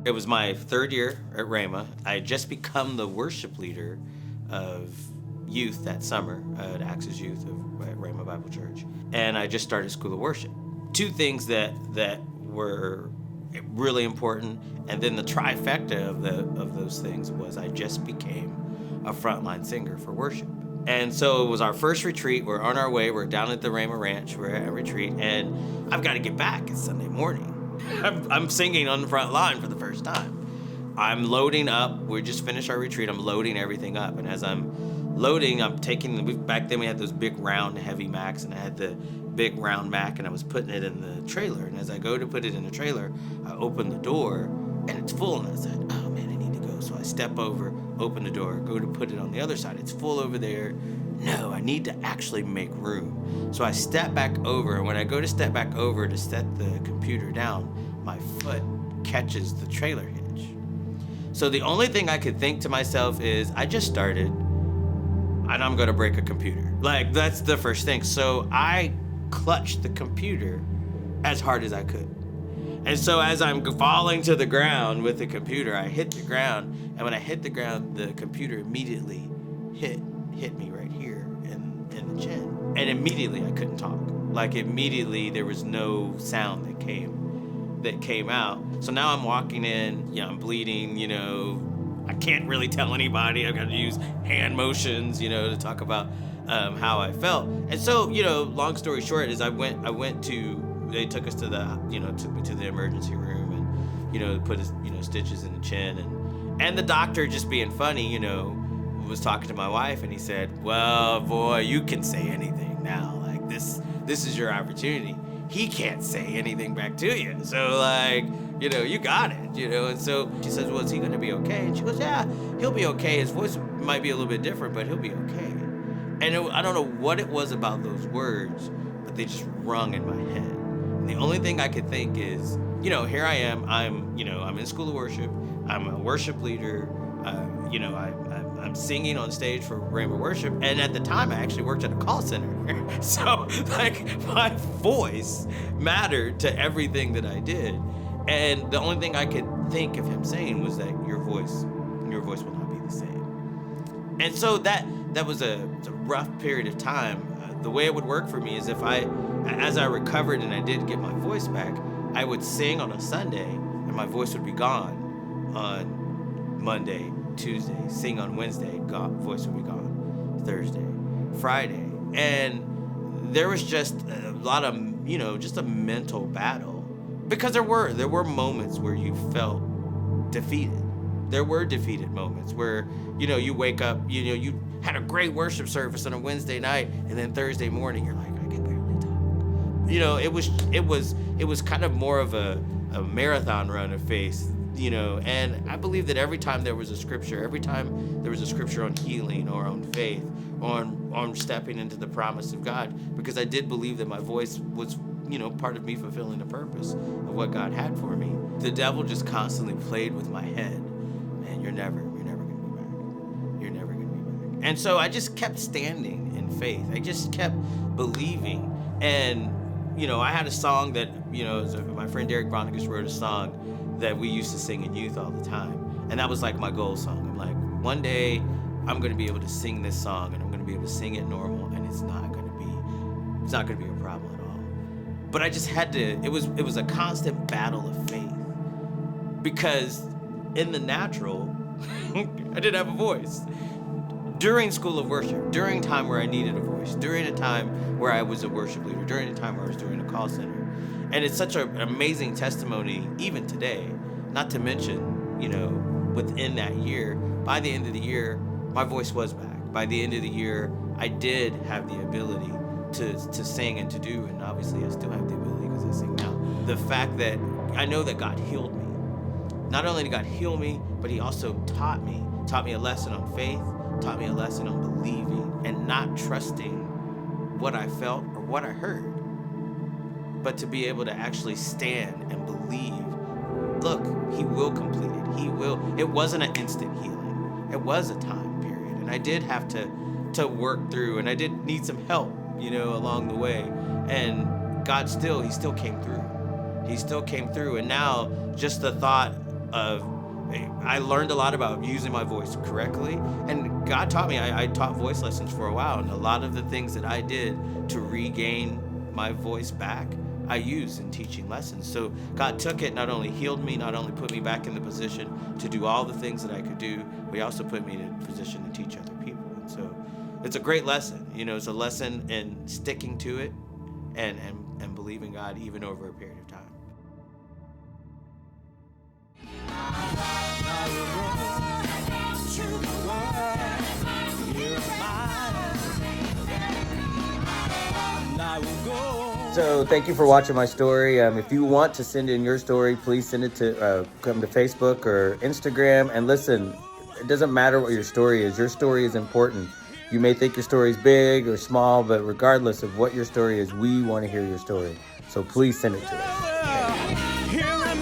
It was my third year at RHEMA. I had just become the worship leader of youth that summer at Access Youth at RHEMA Bible Church. And I just started School of Worship. Two things that were really important, and then the trifecta of those things was I just became a frontline singer for worship. And so it was our first retreat. We're on our way. We're down at the RHEMA Ranch. We're at a retreat, and I've got to get back. It's Sunday morning. I'm singing on the front line for the first time. I'm loading up. We just finished our retreat. I'm loading everything up, and as I'm loading, I'm taking. Back then we had those big round heavy Macs, and I had the big round Mac, and I was putting it in the trailer. And as I go to put it in the trailer, I open the door, and it's full. And I said, "Oh man, I need to go." So I step over, open the door, go to put it on the other side. It's full over there. No, I need to actually make room. So I step back over, and when I go to step back over to set the computer down, my foot catches the trailer hitch. So the only thing I could think to myself is, I just started, and I'm gonna break a computer. Like, that's the first thing. So I clutched the computer as hard as I could. And so as I'm falling to the ground with the computer, I hit the ground, and when I hit the ground, the computer immediately hit me right here in the chin. And immediately I couldn't talk. Like, immediately there was no sound that came out. So now I'm walking in, I'm bleeding, I can't really tell anybody. I've got to use hand motions, to talk about how I felt. And so, long story short is they took us to took me to the emergency room and, put stitches in the chin, and the doctor, just being funny, was talking to my wife, and he said, "Well, boy, you can say anything now. Like, this is your opportunity. He can't say anything back to you. So, like, you got it, And so she says, "Well, is he going to be okay?" And she goes, "Yeah, he'll be okay. His voice might be a little bit different, but he'll be okay." And I don't know what it was about those words, but they just rung in my head. And the only thing I could think is, here I am. I'm in School of Worship. I'm a worship leader. I'm singing on stage for RHEMA Worship, and at the time I actually worked at a call center. So, like, my voice mattered to everything that I did, and the only thing I could think of him saying was that your voice will not be the same. And so that was a rough period of time. The way it would work for me is as I recovered and I did get my voice back, I would sing on a Sunday, and my voice would be gone on Monday, Tuesday, sing on Wednesday, voice would be gone Thursday, Friday. And there was just a lot of, just a mental battle, because there were moments where you felt defeated. There were defeated moments where, you wake up, you had a great worship service on a Wednesday night, and then Thursday morning you're like, I can barely talk. It was kind of more of a marathon run of faith. And I believe that every time there was a scripture on healing or on faith, on stepping into the promise of God, because I did believe that my voice was, part of me fulfilling the purpose of what God had for me. The devil just constantly played with my head. Man, you're never going to be back. You're never going to be back. And so I just kept standing in faith. I just kept believing. And, I had a song that, my friend Derek Bronikus wrote a song that we used to sing in youth all the time. And that was like my goal song. I'm like, one day I'm going to be able to sing this song, and I'm going to be able to sing it normal, and it's not going to be a problem at all. But I just had to, it was a constant battle of faith, because in the natural, I didn't have a voice. During School of Worship, during time where I needed a voice, during a time where I was a worship leader, during a time where I was doing a call center. And it's such an amazing testimony, even today, not to mention, within that year, by the end of the year, my voice was back. By the end of the year, I did have the ability to sing and to do, and obviously I still have the ability because I sing now. The fact that I know that God healed me. Not only did God heal me, but he also taught me a lesson on faith, taught me a lesson on believing and not trusting what I felt or what I heard, but to be able to actually stand and believe, look, he will complete it. He will. It wasn't an instant healing. It was a time period. And I did have to work through, and I did need some help, along the way. And God he still came through. He still came through. And now just the thought I learned a lot about using my voice correctly, and God taught me. I taught voice lessons for a while, and a lot of the things that I did to regain my voice back, I used in teaching lessons. So God took it, not only healed me, not only put me back in the position to do all the things that I could do, but He also put me in a position to teach other people. And so it's a great lesson. It's a lesson in sticking to it and believing God even over a period of time. So thank you for watching my story. If you want to send in your story, please send it to come to Facebook or Instagram. And listen, it doesn't matter what your story is. Your story is important. You may think your story is big or small, but regardless of what your story is, we want to hear your story. So please send it to us.